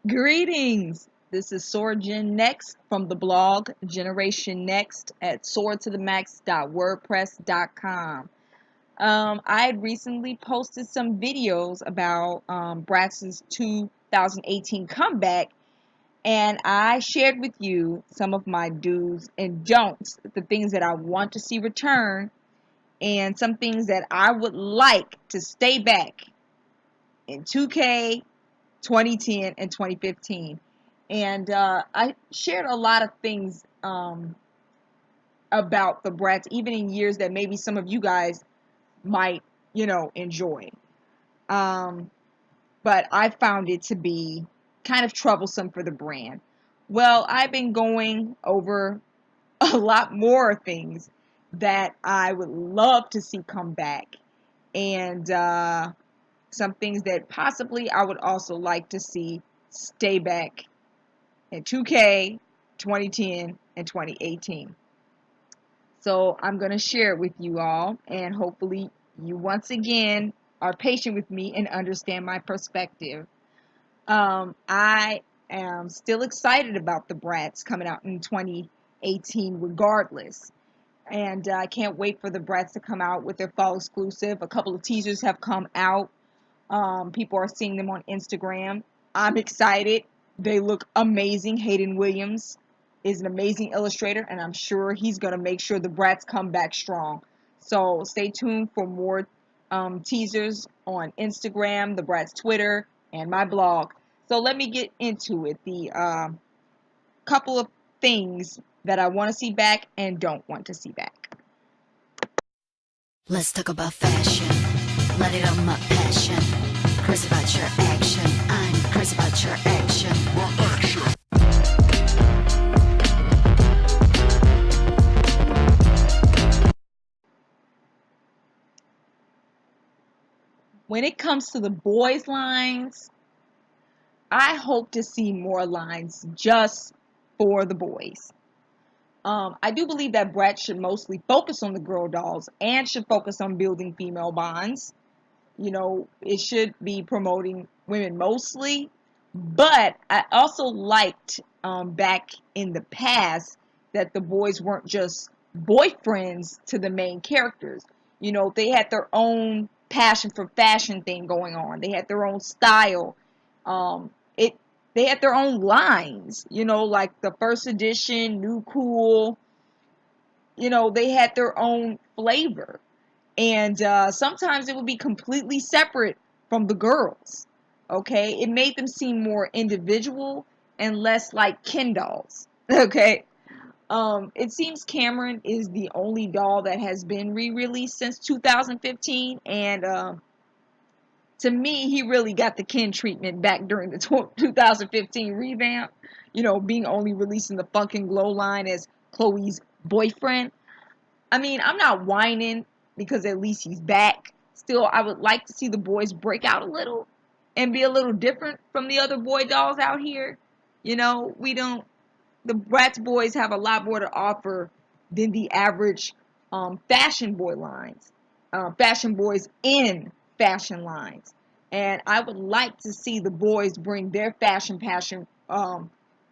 Greetings. This is Gen Next from the blog Generation Next at soartothemax.wordpress.com. I had recently posted some videos about Bratz's 2018 comeback, and I shared with you some of my do's and don'ts, the things that I want to see return, and some things that I would like to stay back in 2K 2010 and 2015. And I shared a lot of things about the Bratz, even in years that maybe some of you guys might, enjoy. Um, but I found it to be kind of troublesome for the brand. Well, I've been going over a lot more things that I would love to see come back. And some things that possibly I would also like to see stay back in 2K 2010 and 2018. So I'm going to share it with you all, and hopefully you once again are patient with me and understand my perspective. I am still excited about the Bratz coming out in 2018 regardless. And I can't wait for the Bratz to come out with their fall exclusive. A couple of teasers have come out. People are seeing them on Instagram. I'm excited. They look amazing. Hayden Williams is an amazing illustrator, and I'm sure he's going to make sure the Bratz come back strong. So stay tuned for more teasers on Instagram, the Bratz Twitter, and my blog. So let me get into it. The couple of things that I want to see back and don't want to see back. Let's talk about fashion. Let it on my passion. Crazy about your action. I'm crazy about your action. My action. When it comes to the boys' lines, I hope to see more lines just for the boys. I do believe that Bratz should mostly focus on the girl dolls and should focus on building female bonds. It should be promoting women mostly. But I also liked back in the past that the boys weren't just boyfriends to the main characters. They had their own passion for fashion thing going on. They had their own style. It they had their own lines. Like the first edition, New Cool. They had their own flavor. And sometimes it would be completely separate from the girls. Okay, it made them seem more individual and less like Ken dolls. Okay, it seems Cameron is the only doll that has been re-released since 2015, and to me, he really got the Ken treatment back during the 2015 revamp. Being only releasing the Funk and Glow line as Chloe's boyfriend. I mean, I'm not whining because at least he's back. Still, I would like to see the boys break out a little and be a little different from the other boy dolls out here. The Bratz boys have a lot more to offer than the average fashion boy lines, fashion boys in fashion lines. And I would like to see the boys bring their fashion passion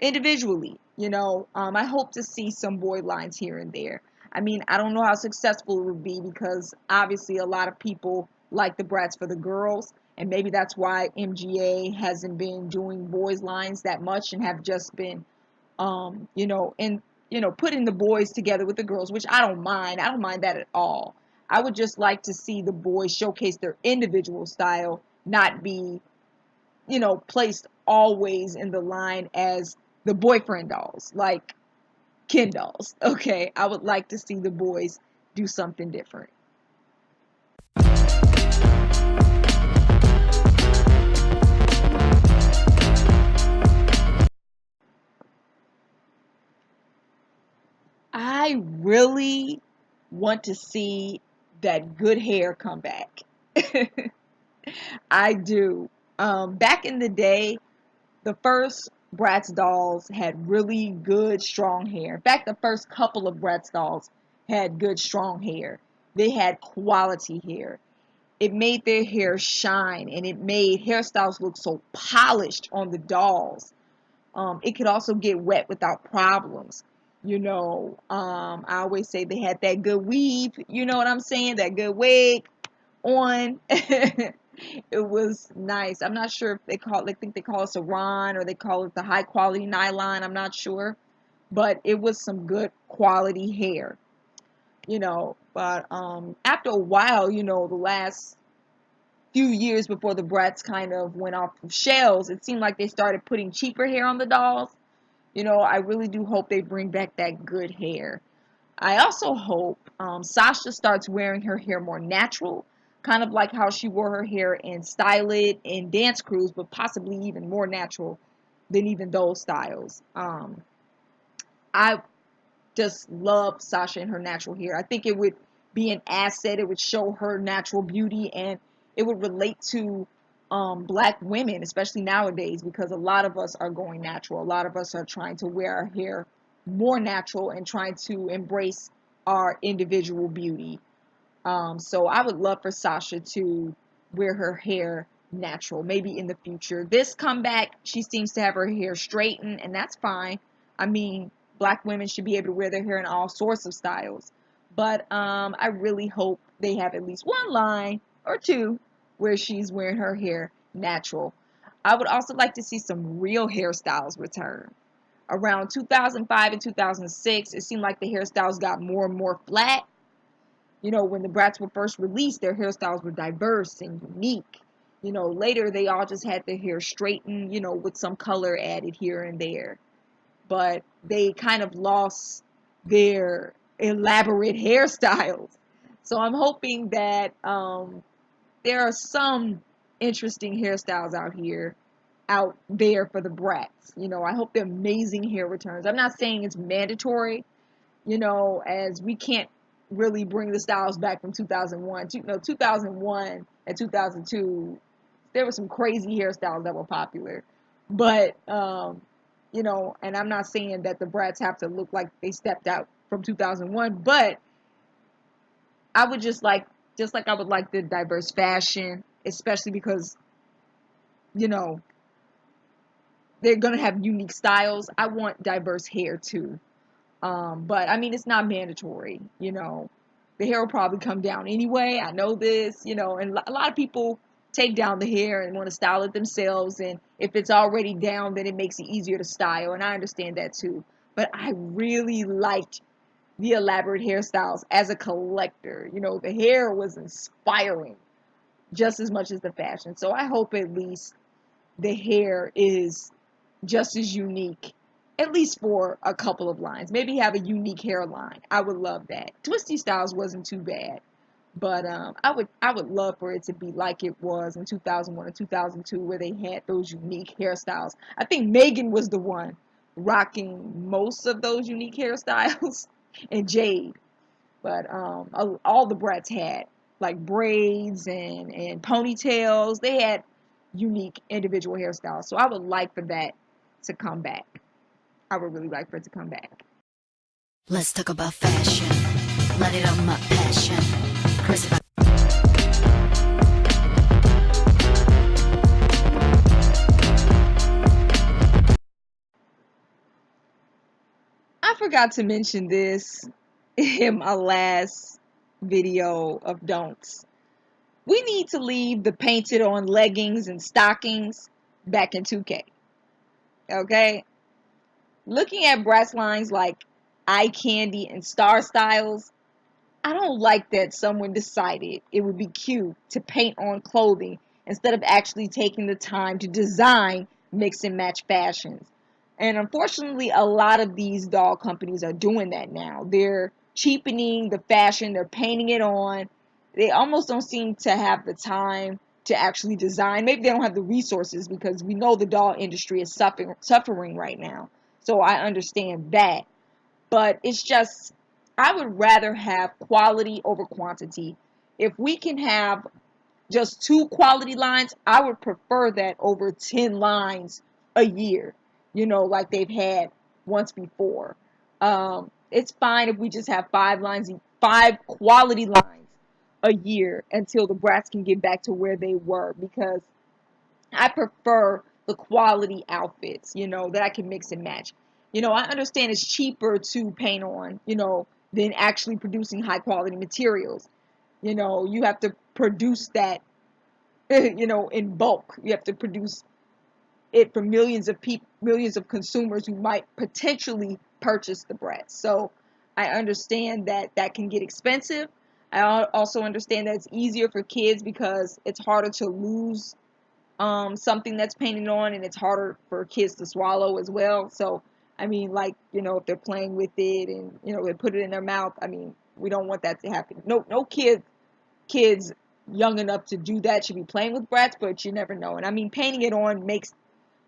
individually. I hope to see some boy lines here and there. I mean, I don't know how successful it would be because obviously a lot of people like the Bratz for the girls, and maybe that's why MGA hasn't been doing boys lines that much and have just been, putting the boys together with the girls, which I don't mind. I don't mind that at all. I would just like to see the boys showcase their individual style, not be, placed always in the line as the boyfriend dolls. Like Ken dolls. Okay, I would like to see the boys do something different. I really want to see that good hair come back. I do. Back in the day, the first Bratz dolls had really good, strong hair. In fact, the first couple of Bratz dolls had good, strong hair. They had quality hair. it made their hair shine, and it made hairstyles look so polished on the dolls. It could also get wet without problems. I always say they had that good weave, you know what I'm saying? That good wig on. It was nice. I'm not sure if they think they call it saran or they call it the high quality nylon. I'm not sure. But it was some good quality hair, But after a while, the last few years before the Bratz kind of went off of shelves, it seemed like they started putting cheaper hair on the dolls. I really do hope they bring back that good hair. I also hope Sasha starts wearing her hair more natural, kind of like how she wore her hair in Style It and Dance Cruise, but possibly even more natural than even those styles. I just love Sasha and her natural hair. I think it would be an asset. It would show her natural beauty, and it would relate to black women, especially nowadays, because a lot of us are going natural. A lot of us are trying to wear our hair more natural and trying to embrace our individual beauty. So I would love for Sasha to wear her hair natural, maybe in the future. This comeback, she seems to have her hair straightened, and that's fine. I mean, black women should be able to wear their hair in all sorts of styles. But I really hope they have at least one line or two where she's wearing her hair natural. I would also like to see some real hairstyles return. Around 2005 and 2006, it seemed like the hairstyles got more and more flat. When the Bratz were first released, their hairstyles were diverse and unique. Later they all just had their hair straightened, with some color added here and there. But they kind of lost their elaborate hairstyles. So I'm hoping that there are some interesting hairstyles out there for the Bratz. I hope the amazing hair returns. I'm not saying it's mandatory, as we can't really bring the styles back from 2001. 2001 and 2002, there were some crazy hairstyles that were popular. But, and I'm not saying that the Bratz have to look like they stepped out from 2001, but I would just like I would like the diverse fashion, especially because, they're going to have unique styles. I want diverse hair too. But I mean, it's not mandatory, the hair will probably come down anyway. I know this, and a lot of people take down the hair and want to style it themselves. And if it's already down, then it makes it easier to style. And I understand that too. But I really liked the elaborate hairstyles as a collector. The hair was inspiring just as much as the fashion. So I hope at least the hair is just as unique, at least for a couple of lines. Maybe have a unique hairline. I would love that. Twisty Styles wasn't too bad, but I would love for it to be like it was in 2001 or 2002, where they had those unique hairstyles. I think Megan was the one rocking most of those unique hairstyles, and Jade. But all the Bratz had like braids and ponytails. They had unique individual hairstyles. So I would like for that to come back. I would really like for it to come back. Let's talk about fashion. Let it on my passion. Crazy about I forgot to mention this in my last video of don'ts. We need to leave the painted on leggings and stockings back in 2K. Okay? Looking at Bratz lines like Eye Candy and Star Styles, I don't like that someone decided it would be cute to paint on clothing instead of actually taking the time to design mix and match fashions. And unfortunately, a lot of these doll companies are doing that now. They're cheapening the fashion, they're painting it on. They almost don't seem to have the time to actually design. Maybe they don't have the resources, because we know the doll industry is suffering right now. So I understand that. But it's just, I would rather have quality over quantity. If we can have just 2 quality lines, I would prefer that over 10 lines a year, like they've had once before. It's fine if we just have 5 quality lines a year until the Bratz can get back to where they were, because I prefer the quality outfits, that I can mix and match. I understand it's cheaper to paint on, than actually producing high quality materials. You have to produce that, in bulk. You have to produce it for millions of people, millions of consumers who might potentially purchase the Bratz. So I understand that that can get expensive. I also understand that it's easier for kids because it's harder to lose something that's painted on, and it's harder for kids to swallow as well. So I mean, like, if they're playing with it and they put it in their mouth, I mean, we don't want that to happen. No kids young enough to do that should be playing with Bratz, but you never know. And I mean, painting it on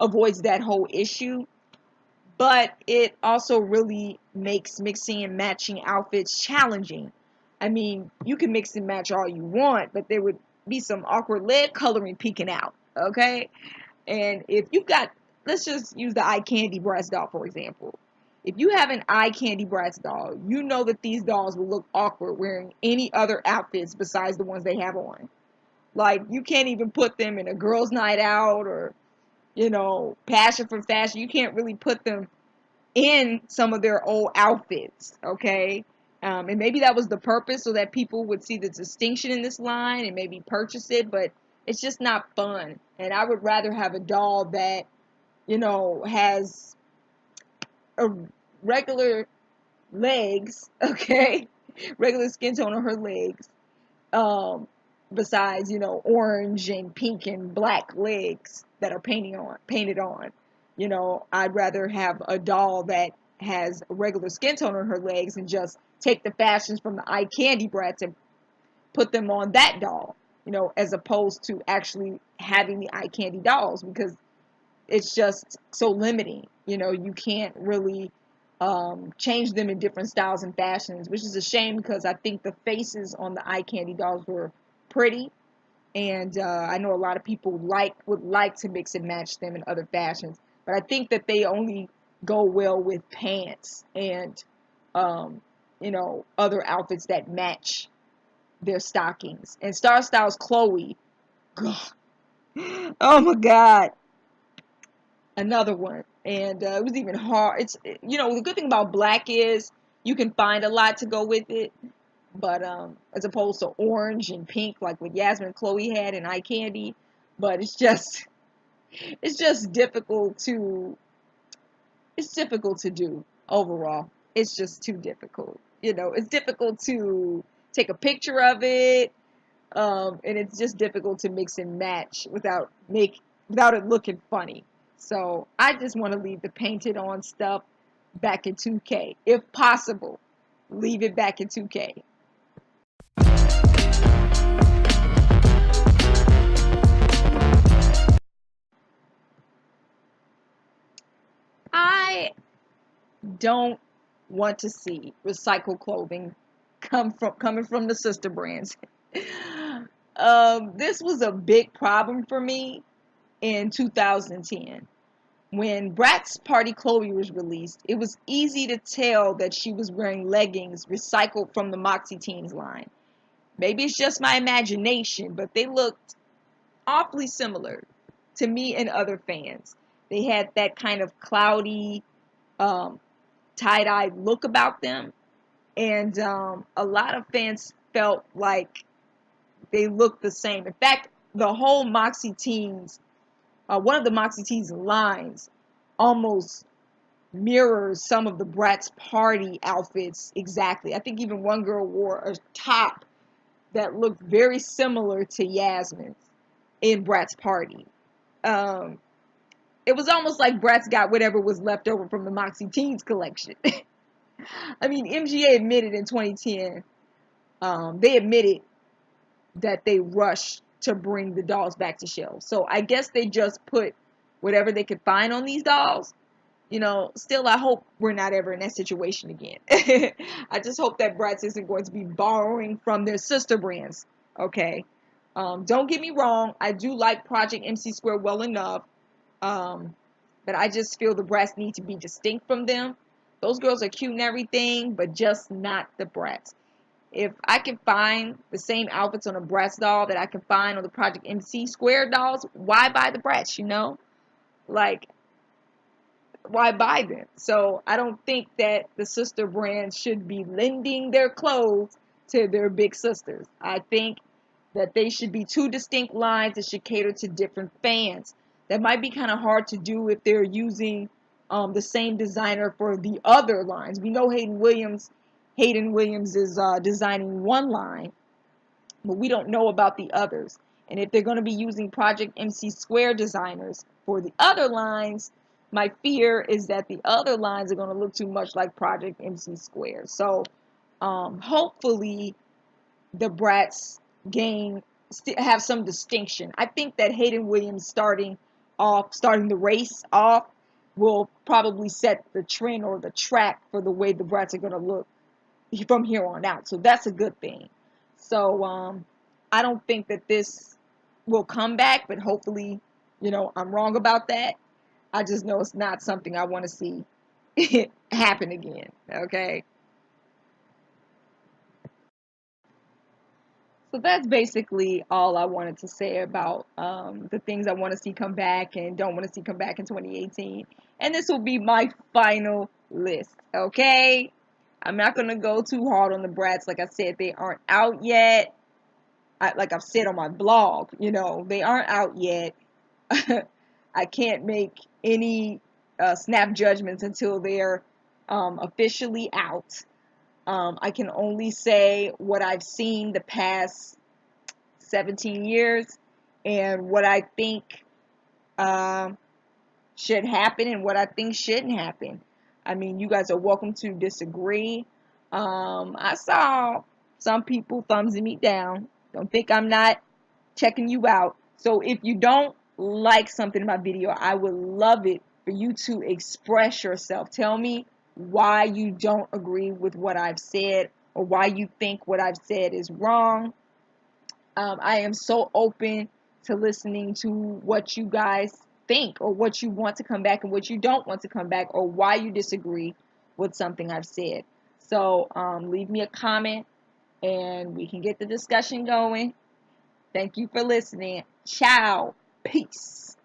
avoids that whole issue, but it also really makes mixing and matching outfits challenging. I mean, you can mix and match all you want, but there would be some awkward leg coloring peeking out, okay? And if you've got, let's just use the eye candy Bratz doll, for example. If you have an eye candy Bratz doll, you know that these dolls will look awkward wearing any other outfits besides the ones they have on. Like, you can't even put them in a girls' night out or, passion for fashion. You can't really put them in some of their old outfits, okay? And maybe that was the purpose, so that people would see the distinction in this line and maybe purchase it, but it's just not fun. And I would rather have a doll that, has a regular legs, okay? Regular skin tone on her legs. Besides, orange and pink and black legs that are painted on. I'd rather have a doll that has a regular skin tone on her legs and just take the fashions from the eye candy Bratz and put them on that doll, as opposed to actually having the eye candy dolls, because it's just so limiting. You can't really change them in different styles and fashions, which is a shame, because I think the faces on the eye candy dolls were pretty, and I know a lot of people would like to mix and match them in other fashions, but I think that they only go well with pants and other outfits that match their stockings. And Star Styles Chloe, God, oh my God, another one. And it was even hard. It's the good thing about black is you can find a lot to go with it. But as opposed to orange and pink, like what Yasmin and Chloe had in eye candy. But it's just difficult to do overall. It's just too difficult. It's difficult to take a picture of it, and it's just difficult to mix and match without it looking funny. So I just want to leave the painted on stuff back in 2K, if possible. Leave it back in 2K. I don't want to see recycled clothing coming from the sister brands. This was a big problem for me in 2010. When Bratz Party Chloe was released, it was easy to tell that she was wearing leggings recycled from the Moxie Teens line. Maybe it's just my imagination, but they looked awfully similar to me and other fans. They had that kind of cloudy, tie-dyed look about them, and a lot of fans felt like they looked the same. In fact, the whole Moxie Teens, one of the Moxie Teens lines almost mirrors some of the Bratz Party outfits exactly. I think even one girl wore a top that looked very similar to Yasmin's in Bratz Party. It was almost like Bratz got whatever was left over from the Moxie Teens collection. I mean, MGA admitted in 2010, they admitted that they rushed to bring the dolls back to shelves. So I guess they just put whatever they could find on these dolls. Still, I hope we're not ever in that situation again. I just hope that Bratz isn't going to be borrowing from their sister brands. Okay. Don't get me wrong. I do like Project MC Square well enough. But I just feel the Bratz need to be distinct from them. Those girls are cute and everything, but just not the Bratz. If I can find the same outfits on a Bratz doll that I can find on the Project MC Square dolls, why buy the Bratz, you know? Like, why buy them? So I don't think that the sister brands should be lending their clothes to their big sisters. I think that they should be two distinct lines that should cater to different fans. That might be kind of hard to do if they're using the same designer for the other lines. We know Hayden Williams is designing one line, but we don't know about the others. And if they're going to be using Project MC Square designers for the other lines, my fear is that the other lines are going to look too much like Project MC Square. So hopefully the Bratz gain have some distinction. I think that Hayden Williams starting the race off, will probably set the trend or the track for the way the Bratz are going to look from here on out. So that's a good thing. So I don't think that this will come back, but hopefully, I'm wrong about that. I just know it's not something I want to see happen again. Okay. So that's basically all I wanted to say about the things I want to see come back and don't want to see come back in 2018. And this will be my final list. Okay. I'm not going to go too hard on the Bratz. Like I said, they aren't out yet. Like I've said on my blog, they aren't out yet. I can't make any snap judgments until they're officially out. I can only say what I've seen the past 17 years and what I think should happen and what I think shouldn't happen. I mean, you guys are welcome to disagree. I saw some people thumbsing me down. Don't think I'm not checking you out. So if you don't like something in my video, I would love it for you to express yourself. Tell me why you don't agree with what I've said or why you think what I've said is wrong. I am so open to listening to what you guys think or what you want to come back and what you don't want to come back or why you disagree with something I've said. So leave me a comment and we can get the discussion going. Thank you for listening. Ciao. Peace.